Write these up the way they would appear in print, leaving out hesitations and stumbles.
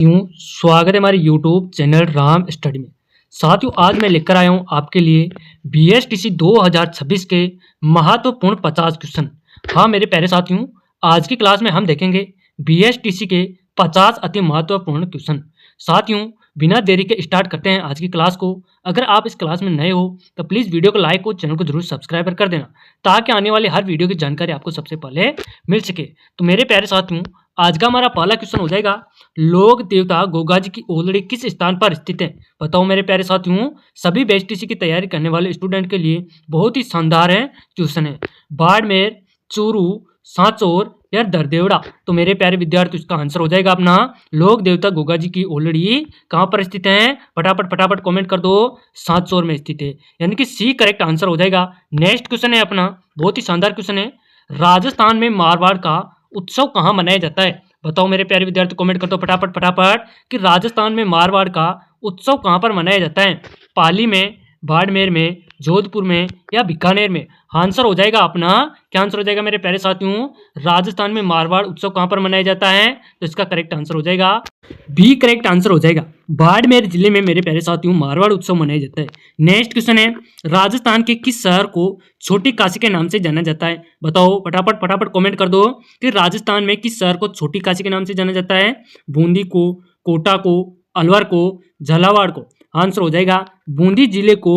स्वागत है हमारे यूट्यूब चैनल राम स्टडी में। साथियों, आज मैं लेकर आया हूं आपके लिए बीएसटीसी 2026 के महत्वपूर्ण 50 क्वेश्चन। हाँ मेरे प्यारे साथियों, आज की क्लास में हम देखेंगे बीएसटीसी के 50 अति महत्वपूर्ण क्वेश्चन। साथियों, बिना देरी के स्टार्ट करते हैं आज की क्लास को। अगर आप इस क्लास में नए हो तो प्लीज़ वीडियो को लाइक और चैनल को जरूर सब्सक्राइब कर देना, ताकि आने वाले हर वीडियो की जानकारी आपको सबसे पहले मिल सके। तो मेरे प्यारे साथियों, आज का हमारा पहला क्वेश्चन हो जाएगा, लोक देवता गोगा जी की ओलड़ी किस स्थान पर स्थित है? बताओ मेरे प्यारे साथियों, सभी बीएसटीसी की तैयारी करने वाले स्टूडेंट के लिए बहुत ही शानदार है क्वेश्चन है। बाड़मेर, चूरू, सांचौर या दरदेवड़ा? तो मेरे प्यारे विद्यार्थी, इसका आंसर हो जाएगा अपना लोक देवता गोगा जी की ओलड़ी कहाँ पर स्थित है? फटाफट फटाफट कमेंट कर दो, सांचौर में स्थित है, यानी कि सी करेक्ट आंसर हो जाएगा। नेक्स्ट क्वेश्चन है अपना, बहुत ही शानदार क्वेश्चन है, राजस्थान में मारवाड़ का उत्सव कहाँ मनाया जाता है? बताओ मेरे प्यारे विद्यार्थी, कमेंट कर दो फटाफट फटाफट कि राजस्थान में मारवाड़ का उत्सव कहाँ पर मनाया जाता है? पाली में, बाड़मेर में, जोधपुर में या बीकानेर में? आंसर हो जाएगा अपना, क्या आंसर हो जाएगा मेरे प्यारे साथियों? राजस्थान में मारवाड़ उत्सव कहाँ पर मनाया जाता है? तो इसका करेक्ट आंसर हो जाएगा बी करेक्ट आंसर हो जाएगा। बाड़मेर जिले में मेरे प्यारे साथियों मारवाड़ उत्सव मनाया जाता है। नेक्स्ट क्वेश्चन है, राजस्थान के किस शहर को छोटी काशी के नाम से जाना जाता है? बताओ फटाफट फटाफट कमेंट कर दो कि राजस्थान में किस शहर को छोटी काशी के नाम से जाना जाता है? बूंदी को, कोटा को, अलवर को, झालावाड़ को? आंसर हो जाएगा बूंदी जिले को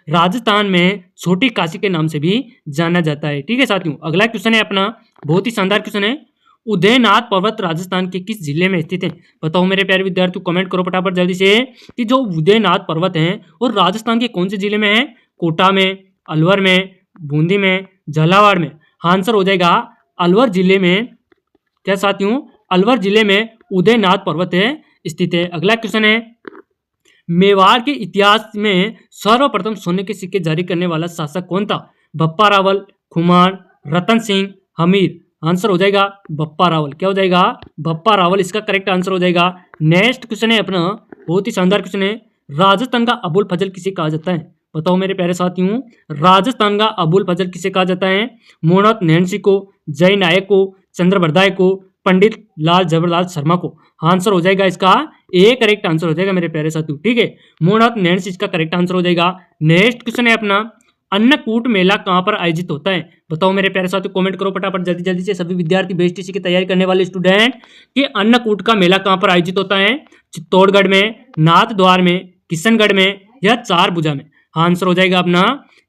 राजस्थान में छोटी काशी के नाम से भी जाना जाता है। ठीक है साथियों, अगला क्वेश्चन है अपना, बहुत ही शानदार क्वेश्चन है, उदयनाथ पर्वत राजस्थान के किस जिले में स्थित है? बताओ मेरे प्यारे विद्यार्थियों, कमेंट करो फटाफट जल्दी से कि जो उदयनाथ पर्वत है और राजस्थान के कौन से जिले में है? कोटा में, अलवर में, बूंदी में, झालावाड़ में? आंसर हो जाएगा अलवर जिले में। क्या साथियों? अलवर जिले में उदयनाथ पर्वत है स्थित है। अगला क्वेश्चन है, मेवाड़ के इतिहास में सर्वप्रथम सोने के सिक्के जारी करने वाला शासक कौन था? बप्पा रावल, खुमान, रतन सिंह, हमीर? आंसर हो जाएगा बप्पा रावल। क्या हो जाएगा? बप्पा रावल इसका करेक्ट आंसर हो जाएगा। नेक्स्ट क्वेश्चन है अपना, बहुत ही शानदार क्वेश्चन है, राजस्थान का अबुल फजल किसे कहा जाता है? बताओ मेरे प्यारे साथियों, राजस्थान का अबुल फजल किसे कहा जाता है? मोहनत नैन्सी को, जय नायक को, चंद्रबरदाय को, पंडित लाल जबरलाल शर्मा को? आंसर हो जाएगा इसका ए करेक्ट आंसर हो जाएगा मेरे प्यारे साथियों। ठीक है, मोहनत नैन्सी इसका करेक्ट आंसर हो जाएगा। नेक्स्ट क्वेश्चन है अपना, अन्नकूट मेला कहाँ पर आयोजित होता है? बताओ मेरे प्यारे साथियों, कमेंट करो फटाफट जल्दी जल्दी से सभी विद्यार्थी बीएसटीसी की तैयारी करने वाले स्टूडेंट कि अन्नकूट का मेला कहाँ पर आयोजित होता है? चित्तौड़गढ़ में, नाथद्वार में, किशनगढ़ में या चारभुजा में? आंसर हो जाएगा अपना,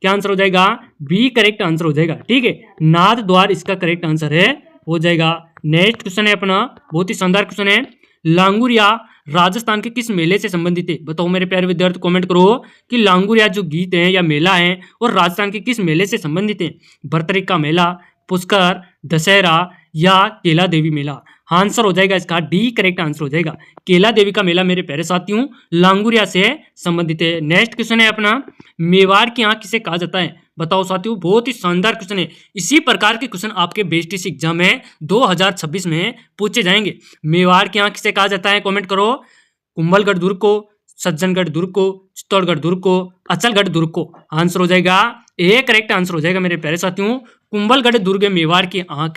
क्या आंसर हो जाएगा? बी करेक्ट आंसर हो जाएगा। ठीक है, नाथद्वार इसका करेक्ट आंसर है, हो जाएगा। नेक्स्ट क्वेश्चन है अपना, बहुत ही शानदार क्वेश्चन है, लांगुरिया राजस्थान के किस मेले से संबंधित है? बताओ मेरे प्यारे विद्यार्थी, कमेंट करो कि लांगुरिया जो गीत है या मेला है और राजस्थान के किस मेले से संबंधित है? भरतरिक का मेला, पुष्कर, दशहरा या केला देवी मेला? आंसर हो जाएगा इसका डी करेक्ट आंसर हो जाएगा। केला देवी का मेला मेरे प्यारे साथियों लांगुरिया से संबंधित है। नेक्स्ट क्वेश्चन है अपना, मेवाड़ की आंख किसे कहा जाता है? बताओ साथियों, बहुत ही शानदार क्वेश्चन है। इसी प्रकार के क्वेश्चन आपके बीएसटीसी एग्जाम में 2026 में पूछे जाएंगे। मेवाड़ की आंख किसे कहा जाता है? कमेंट करो। कुंभलगढ़ दुर्ग को, सज्जनगढ़ दुर्ग को, चित्तौड़गढ़ दुर्ग को, अचलगढ़ दुर्ग को? आंसर हो जाएगा ए करेक्ट आंसर हो जाएगा मेरे प्यारे साथियों, कुंभलगढ़ दुर्ग मेवाड़ की आंख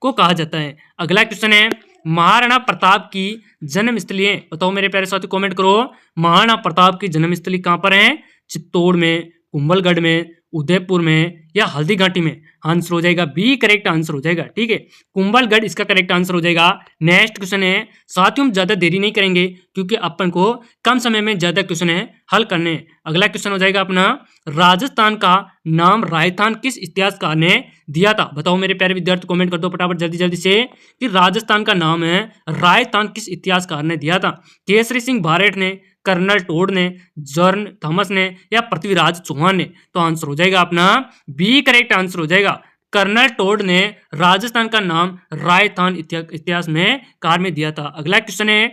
को कहा जाता है। अगला क्वेश्चन है, महाराणा प्रताप की जन्मस्थली है? बताओ मेरे प्यारे साथियों, कमेंट करो। महाराणा प्रताप की जन्मस्थली कहाँ पर है? चित्तौड़ में, कुंभलगढ़ में, उदयपुर में या हल्दी घाटी में? आंसर हो जाएगा बी करेक्ट आंसर हो जाएगा। ठीक है, कुंभलगढ़ इसका करेक्ट आंसर हो जाएगा। नेक्स्ट क्वेश्चन है, साथियों हम ज्यादा देरी नहीं करेंगे क्योंकि अपन को कम समय में ज्यादा क्वेश्चन है हल करने। अगला क्वेश्चन हो जाएगा अपना, राजस्थान का नाम राजस्थान किस इतिहासकार ने दिया था? बताओ मेरे प्यारे विद्यार्थी, कमेंट कर दो फटाफट जल्दी जल्दी से कि राजस्थान का नाम है राजस्थान किस इतिहासकार ने दिया था? केसरी सिंह भारत ने, कर्नल टोड ने, जॉर्न थॉमस ने या पृथ्वीराज चौहान ने? तो आंसर हो जाएगा अपना बी करेक्ट आंसर हो जाएगा। कर्नल टोड ने राजस्थान का नाम राजस्थान इतिहास में कार में दिया था। अगला क्वेश्चन है,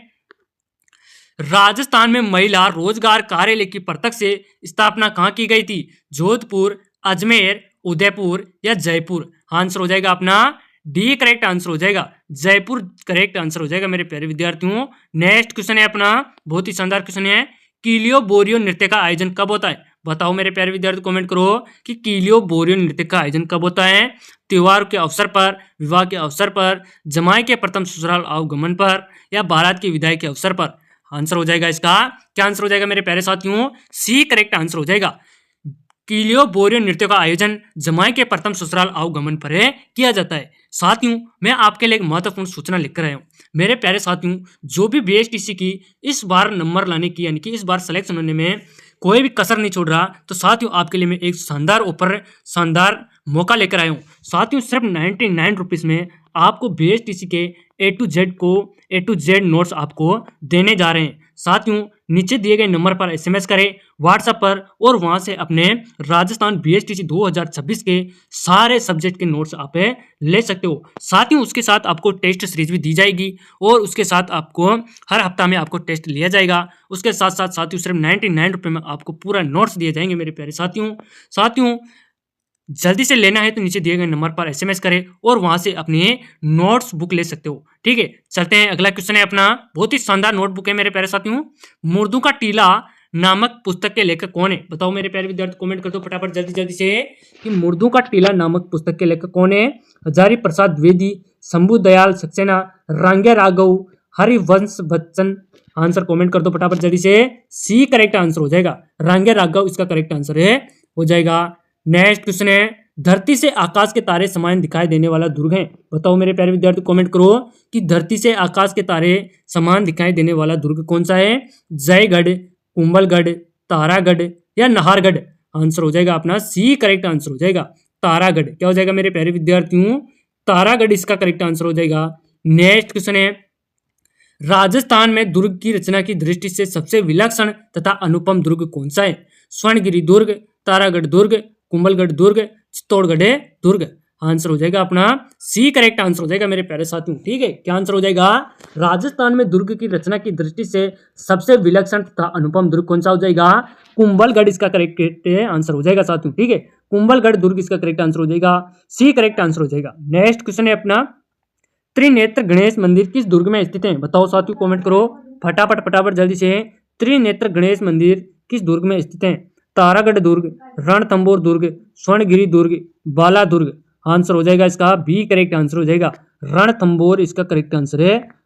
राजस्थान में महिला रोजगार कार्यालय की प्रत्यक्ष से स्थापना कहाँ की गई थी? जोधपुर, अजमेर, उदयपुर या जयपुर? आंसर हो जाएगा अपना डी करेक्ट आंसर हो जाएगा, जयपुर करेक्ट आंसर हो जाएगा मेरे प्यारे विद्यार्थियों। नेक्स्ट क्वेश्चन है अपना, बहुत ही शानदार क्वेश्चन है, कीलियो बोरियो नृत्य का आयोजन कब होता है? बताओ मेरे प्यारे विद्यार्थी, कमेंट करो कि कीलियो बोरियो नृत्य का आयोजन कब होता है? त्योहार के अवसर पर, विवाह के अवसर पर, जमाई के प्रथम ससुराल आगमन पर या बारात की विदाई के अवसर पर। आंसर हो जाएगा इसका, क्या आंसर हो जाएगा मेरे प्यारे साथियों? सी करेक्ट आंसर हो जाएगा। कीलियो बोरियो नृत्य का आयोजन जमाई के प्रथम ससुराल आगमन पर किया जाता है। साथियों, मैं आपके लिए एक महत्वपूर्ण सूचना लिख कर आया हूँ। मेरे प्यारे साथियों, जो भी बीएसटीसी की इस बार नंबर लाने की, यानी कि इस बार सिलेक्शन होने में कोई भी कसर नहीं छोड़ रहा, तो साथियों आपके लिए मैं एक शानदार ऑफर, शानदार मौका लेकर आया हूँ। साथियों, सिर्फ 99 रुपीज़ में आपको बीएसटीसी के ए टू जेड नोट्स आपको देने जा रहे हैं। साथियों, नीचे दिए गए नंबर पर एसएमएस करें, व्हाट्सएप पर, और वहां से अपने राजस्थान बीएसटीसी 2026 के सारे सब्जेक्ट के नोट्स आप ले सकते हो। साथियों, उसके साथ आपको टेस्ट सीरीज भी दी जाएगी और उसके साथ आपको हर हफ्ता में आपको टेस्ट लिया जाएगा। उसके साथ साथ साथियों सिर्फ 99 रुपये में आपको पूरा नोट्स दिए जाएंगे मेरे प्यारे साथियों। जल्दी से लेना है तो नीचे दिए गए नंबर पर एसएमएस करें और वहां से अपनी नोट्स बुक ले सकते हो। ठीक है, चलते हैं, अगला क्वेश्चन है अपना। बहुत ही शानदार नोटबुक है मेरे प्यारे साथियों। मुर्दों का टीला नामक पुस्तक के लेखक कौन है? बताओ मेरे प्यारे विद्यार्थी, कमेंट कर दो फटाफट जल्दी से कि मुर्दों का टीला नामक पुस्तक के लेखक कौन है? हजारी प्रसाद द्विवेदी, शंभू दयाल सक्सेना, रांगे राघव, हरिवंश बच्चन। आंसर कमेंट कर दो फटाफट जल्दी से। सी करेक्ट आंसर हो जाएगा, रांगे राघव इसका करेक्ट आंसर हो जाएगा। नेक्स्ट क्वेश्चन है, धरती से आकाश के तारे समान दिखाई देने वाला दुर्ग है। बताओ मेरे प्यारे विद्यार्थी, कमेंट करो कि धरती से आकाश के तारे समान दिखाई देने वाला दुर्ग कौन सा है? जयगढ़, कुंभलगढ़, तारागढ़ या नाहरगढ़। आंसर हो जाएगा अपना सी करेक्ट आंसर हो जाएगा, तारागढ़। क्या हो जाएगा मेरे प्यारे विद्यार्थियों? तारागढ़ इसका करेक्ट आंसर हो जाएगा। नेक्स्ट क्वेश्चन है, राजस्थान में दुर्ग की रचना की दृष्टि से सबसे विलक्षण तथा अनुपम दुर्ग कौन सा है? स्वर्णगिरी दुर्ग, तारागढ़ दुर्ग, कुंभलगढ़ दुर्ग, चित्तौड़गढ़ दुर्ग। आंसर हो जाएगा अपना सी करेक्ट आंसर हो जाएगा मेरे प्यारे साथियों। ठीक है, क्या आंसर हो जाएगा? राजस्थान में दुर्ग की रचना की दृष्टि से सबसे विलक्षण तथा अनुपम दुर्ग कौन सा हो जाएगा? कुंभलगढ़ इसका करेक्ट आंसर हो जाएगा साथियों। ठीक है, कुंभलगढ़ दुर्ग इसका करेक्ट आंसर हो जाएगा, सी करेक्ट आंसर हो जाएगा। नेक्स्ट क्वेश्चन है अपना, त्रिनेत्र गणेश मंदिर किस दुर्ग में स्थित है? बताओ साथियों, कमेंट करो फटाफट जल्दी से। त्रिनेत्र गणेश मंदिर किस दुर्ग में स्थित है? तारागढ़ दुर्ग, रणथंबोर दुर्ग, स्वर्णगिरी दुर्ग, बाला दुर्ग। आंसर हो जाएगा इसका बी करेक्ट आंसर हो जाएगा, रणथंबोर इसका करेक्ट आंसर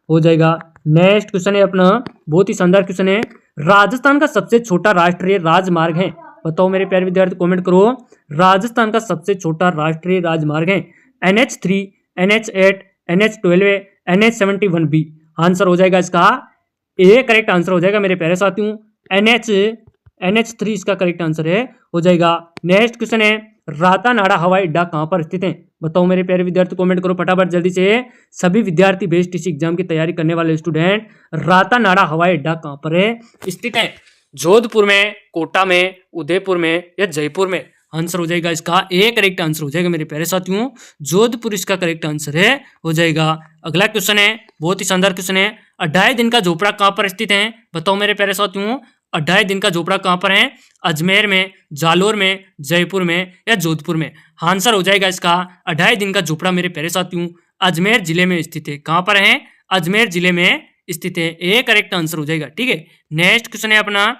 हो जाएगा। नेक्स्ट क्वेश्चन है अपना, बहुत ही शानदार क्वेश्चन है, राजस्थान का सबसे छोटा राष्ट्रीय राजमार्ग है। बताओ मेरे प्यारे विद्यार्थी, कमेंट करो, राजस्थान का सबसे छोटा राष्ट्रीय राजमार्ग है? NH3, NH8, NH12, NH71B। Answer हो जाएगा इसका ए करेक्ट आंसर हो जाएगा मेरे प्यारे साथियों, NH3 इसका करेक्ट आंसर हो जाएगा। नेक्स्ट क्वेश्चन है, रातानाडा हवाई अड्डा कहां पर स्थित है? बताओ मेरे प्यारे विद्यार्थी, कमेंट करो फटाफट जल्दी से। सभी विद्यार्थी बीएसटीसी एग्जाम की तैयारी करने वाले स्टूडेंट, रातानाडा हवाई अड्डा कहां पर स्थित है? जोधपुर में, कोटा में, उदयपुर में या जयपुर में? आंसर हो जाएगा इसका ए करेक्ट आंसर हो जाएगा मेरे प्यारे साथियों, जोधपुर इसका करेक्ट आंसर हो जाएगा। अगला क्वेश्चन है, बहुत ही शानदार क्वेश्चन है, 28 दिन का झोपड़ा कहां पर स्थित है? बताओ मेरे प्यारे साथियों, 28 दिन का झोपड़ा कहां पर है? अजमेर में, जालोर में, जयपुर में या जोधपुर में? आंसर हो जाएगा इसका 28 दिन का झोपड़ा मेरे प्यारे साथियों अजमेर जिले में स्थित है। कहां पर है? अजमेर जिले में स्थित है, ए करेक्ट आंसर हो जाएगा। ठीक है, नेक्स्ट क्वेश्चन है अपना,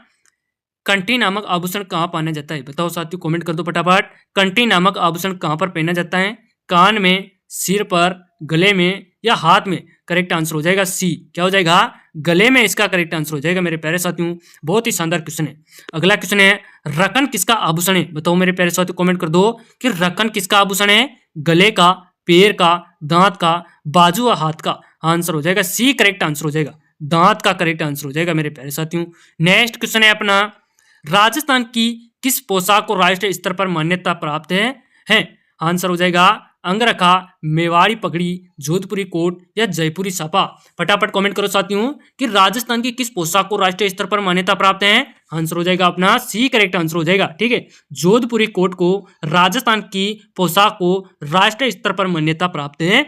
कंठी नामक आभूषण कहाँ पहना जाता है? बताओ साथियों, कमेंट कर दो फटाफट। कंठी नामक आभूषण कहाँ पर पहना जाता है? कान में, सिर पर, गले में या हाथ में? करेक्ट आंसर हो जाएगा सी, क्या हो जाएगा? गले में इसका करेक्ट आंसर हो जाएगा मेरे प्यारे साथियों। बहुत ही शानदार क्वेश्चन है। अगला क्वेश्चन है, रकन किसका आभूषण है? बताओ मेरे प्यारे साथियों, कमेंट कर दो कि रकन किसका आभूषण है? गले का, पैर का, दांत का, बाजू या हाथ का? आंसर हो जाएगा सी करेक्ट आंसर हो जाएगा, दांत का करेक्ट आंसर हो जाएगा मेरे प्यारे साथियों। नेक्स्ट क्वेश्चन है अपना, राजस्थान की किस पोशाक को राष्ट्रीय स्तर पर मान्यता प्राप्त है? आंसर हो जाएगा अंगरखा, मेवाड़ी पगड़ी, जोधपुरी कोट या जयपुरी साफा? फटाफट कमेंट करो साथियों कि राजस्थान की किस पोशाक को राष्ट्रीय स्तर पर मान्यता प्राप्त है? आंसर हो जाएगा अपना सी करेक्ट आंसर हो जाएगा। ठीक है, जोधपुरी कोट को, राजस्थान की पोशाक को राष्ट्रीय स्तर पर मान्यता प्राप्त है।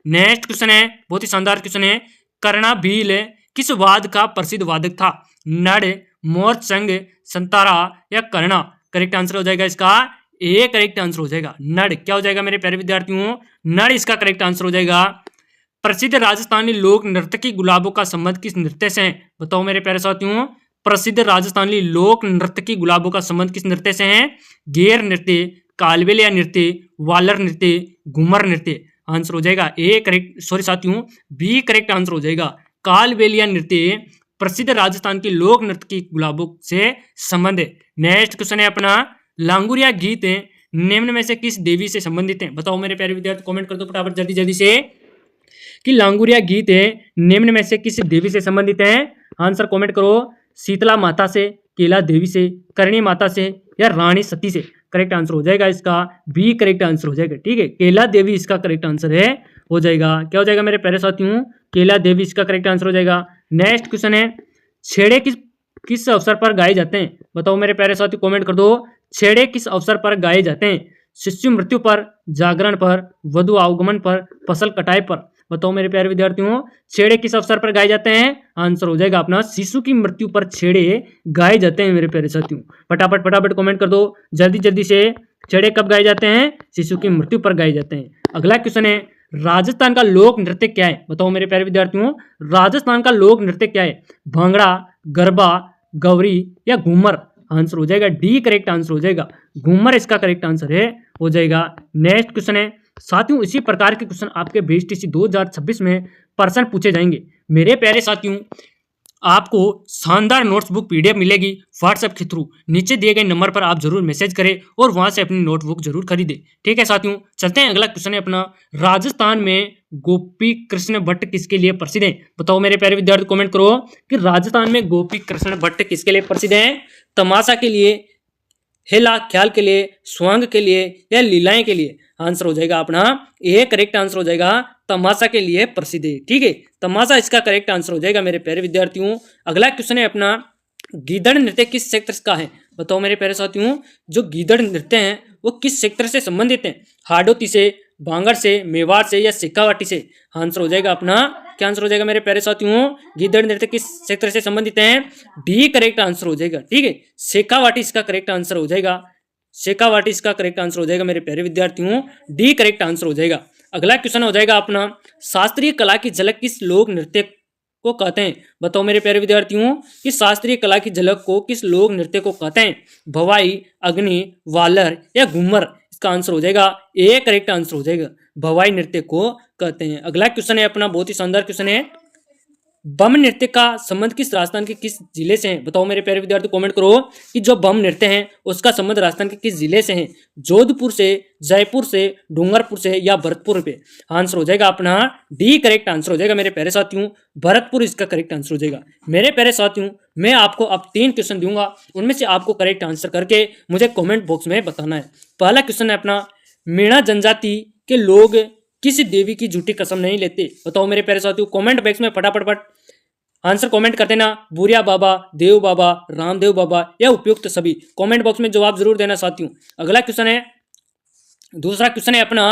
नेक्स्ट क्वेश्चन है, बहुत ही शानदार क्वेश्चन है, कर्णाभील किस वाद का प्रसिद्ध वादक था? नड़, मोरचंग, संतारा या कर्णा? करेक्ट आंसर हो जाएगा इसका ए करेक्ट आंसर हो जाएगा, नड़। क्या हो जाएगा मेरे प्यारे विद्यार्थियों? नड़ इसका करेक्ट आंसर हो जाएगा। प्रसिद्ध राजस्थानी लोक नर्तकी गुलाबों का संबंध किस नृत्य से है? बताओ मेरे प्यारे साथियों, प्रसिद्ध राजस्थानी लोक नर्तकी गुलाबों का संबंध किस नृत्य से है? गेर नृत्य, कालबेलिया नृत्य, वालर नृत्य, घूमर नृत्य। आंसर हो जाएगा ए करेक्ट, सॉरी साथियों बी करेक्ट आंसर हो जाएगा। कालबेलिया नृत्य प्रसिद्ध राजस्थान के लोक नृत्य की गुलाबों से संबंध है। नेक्स्ट क्वेश्चन है अपना, लांगुरिया गीत निम्न में से किस देवी से संबंधित है? बताओ मेरे प्यारे विद्यार्थी, कमेंट कर दो फटाफट जल्दी जल्दी से कि लांगुरिया गीत निम्न में से किस देवी से संबंधित है। आंसर कमेंट करो। शीतला माता से, केला देवी से, करणी माता से या रानी सती से। करेक्ट आंसर हो जाएगा इसका बी करेक्ट आंसर हो जाएगा। ठीक है, केला देवी इसका करेक्ट आंसर है, हो जाएगा। क्या हो जाएगा मेरे प्यारे साथियों? केला देवी इसका करेक्ट आंसर हो जाएगा। नेक्स्ट क्वेश्चन है, छेड़े किस अवसर पर गाए जाते हैं? बताओ मेरे प्यारे साथियों, कमेंट कर दो। छेड़े किस अवसर पर गाए जाते हैं? शिशु मृत्यु पर, जागरण पर, वधु आगमन पर, फसल कटाई पर। बताओ मेरे प्यारे विद्यार्थियों, छेड़े किस अवसर पर गाए जाते हैं? आंसर हो जाएगा अपना शिशु की मृत्यु पर छेड़े गाए जाते हैं मेरे प्यारे साथियों। फटाफट फटाफट कमेंट कर दो जल्दी जल्दी से। छेड़े कब गाए जाते हैं? शिशु की मृत्यु पर गाए जाते हैं। अगला क्वेश्चन है, राजस्थान का लोक नृत्य क्या है? बताओ मेरे प्यारे विद्यार्थियों, राजस्थान का लोक नृत्य क्या है? भांगड़ा, गरबा, गौरी या घूमर। आंसर हो जाएगा डी करेक्ट आंसर हो जाएगा। घूमर इसका करेक्ट आंसर है, हो जाएगा। नेक्स्ट क्वेश्चन है, साथियों इसी प्रकार के क्वेश्चन आपके बीएसटीसी 2026 में पर्सन पूछे जाएंगे। मेरे प्यारे साथियों, आपको शानदार नोट्सबुक पीडीएफ मिलेगी व्हाट्सएप के थ्रू। नीचे दिए गए नंबर पर आप जरूर मैसेज करें और वहां से अपनी नोटबुक जरूर खरीदें। ठीक है साथियों, चलते हैं। अगला क्वेश्चन है अपना, राजस्थान में गोपी कृष्ण भट्ट किसके लिए प्रसिद्ध है? बताओ मेरे प्यारे विद्यार्थी, कमेंट करो कि राजस्थान में गोपी कृष्ण भट्ट किसके लिए प्रसिद्ध है? तमाशा के लिए, हेला ख्याल के लिए, स्वांग के लिए या लीलाएं के लिए। आंसर हो जाएगा अपना ए करेक्ट आंसर हो जाएगा, तमाशा के लिए प्रसिद्ध है। ठीक है, तमाशा इसका करेक्ट आंसर हो जाएगा मेरे प्यारे विद्यार्थियों। अगला क्वेश्चन है अपना, गीदड़ नृत्य किस सेक्टर का है? बताओ मेरे प्यारे साथियों, जो गीदड़ नृत्य हैं वो किस सेक्टर से संबंधित हैं? हाडोती से, बांगड़ से, मेवाड़ से या शेखावाटी से। आंसर हो जाएगा अपना, क्या आंसर हो जाएगा मेरे प्यारे साथियों? गीदड़ नृत्य किस सेक्टर से संबंधित हैं? डी करेक्ट आंसर हो जाएगा। ठीक है, शेखावाटी इसका करेक्ट आंसर हो जाएगा। शेखावाटी इसका करेक्ट आंसर हो जाएगा मेरे प्यारे विद्यार्थियों, डी करेक्ट आंसर हो जाएगा। अगला क्वेश्चन हो जाएगा अपना, शास्त्रीय कला की झलक किस लोक नृत्य को कहते हैं? बताओ मेरे प्यारे विद्यार्थियों कि शास्त्रीय कला की झलक को किस लोक नृत्य को कहते हैं? भवाई, अग्नि, वालर या घूमर। इसका आंसर हो जाएगा ए करेक्ट आंसर हो जाएगा, भवाई नृत्य को कहते हैं। अगला क्वेश्चन है अपना, बहुत ही शानदार क्वेश्चन है, बम नृत्य का संबंध किस राजस्थान के किस जिले से है? बताओ मेरे प्यारे विद्यार्थी, कमेंट करो कि जो बम नृत्य है उसका संबंध राजस्थान के किस जिले से है? जोधपुर से, जयपुर से, डूंगरपुर से या भरतपुर पे। आंसर हो जाएगा अपना डी करेक्ट आंसर हो जाएगा मेरे प्यारे साथियों, भरतपुर इसका करेक्ट आंसर हो जाएगा। मेरे प्यारे साथियों, मैं आपको अब 3 क्वेश्चन दूंगा, उनमें से आपको करेक्ट आंसर करके मुझे कॉमेंट बॉक्स में बताना है। पहला क्वेश्चन है अपना, मीणा जनजाति के लोग किस देवी की झूठी कसम नहीं लेते? बताओ मेरे प्यारे साथियों, कमेंट बॉक्स में फटाफट आंसर कमेंट कर देना। बुरिया बाबा, देव बाबा, रामदेव बाबा या उपयुक्त सभी। कमेंट बॉक्स में जवाब जरूर देना साथियों। अगला क्वेश्चन है, दूसरा क्वेश्चन है अपना,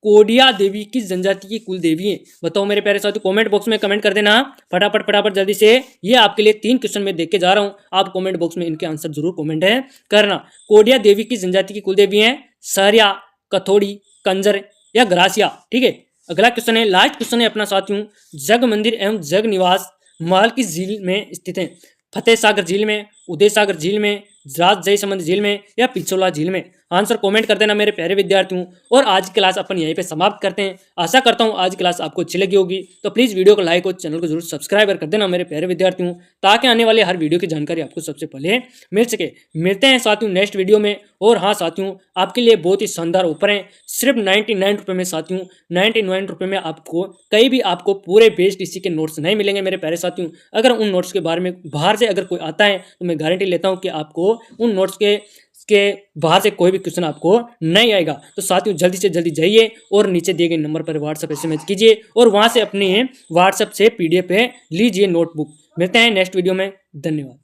कोडिया देवी किस जनजाति की कुल देवी है? बताओ मेरे प्यारे साथियों, कमेंट बॉक्स में कमेंट कर देना फटाफट फटाफट जल्दी से। ये आपके लिए 3 क्वेश्चन में देख के जा रहा हूं, आप कमेंट बॉक्स में इनके आंसर जरूर कमेंट है करना। कोडिया देवी किस जनजाति की कुल देवी है? सहरिया, कथोड़ी, कंजर या ग्रासिया। ठीक है, अगला क्वेश्चन है, लास्ट क्वेश्चन है अपना साथियों, जग मंदिर एवं जग निवास महल किस झील में स्थित है? फतेह सागर झील में, उदय सागर झील में, राज जयसमंद झील में या पिछोला झील में। आंसर कमेंट कर देना मेरे प्यारे विद्यार्थियों। और आज की क्लास अपन यहीं पे समाप्त करते हैं। आशा करता हूं आज की क्लास आपको अच्छी लगी होगी, तो प्लीज वीडियो को लाइक और चैनल को जरूर सब्सक्राइब कर देना मेरे प्यारे विद्यार्थियों, ताकि आने वाले हर वीडियो की जानकारी आपको सबसे पहले मिल सके। मिलते हैं साथियों नेक्स्ट वीडियो में। और हाँ साथियों, आपके लिए बहुत ही शानदार ऑफर है, सिर्फ 99 रुपये में साथियों, 99 रुपये में आपको कहीं भी आपको पूरे BSTC के नोट्स नहीं मिलेंगे मेरे प्यारे साथियों। अगर उन नोट्स के बारे में बाहर से अगर कोई आता है तो मैं गारंटी लेता हूँ कि आपको उन नोट्स के बाहर से कोई भी क्वेश्चन आपको नहीं आएगा। तो साथियों जल्दी से जल्दी जाइए और नीचे दिए गए नंबर पर व्हाट्सएप SMS कीजिए और वहां से अपने व्हाट्सएप से PDF पे लीजिए नोटबुक। मिलते हैं नेक्स्ट वीडियो में, धन्यवाद।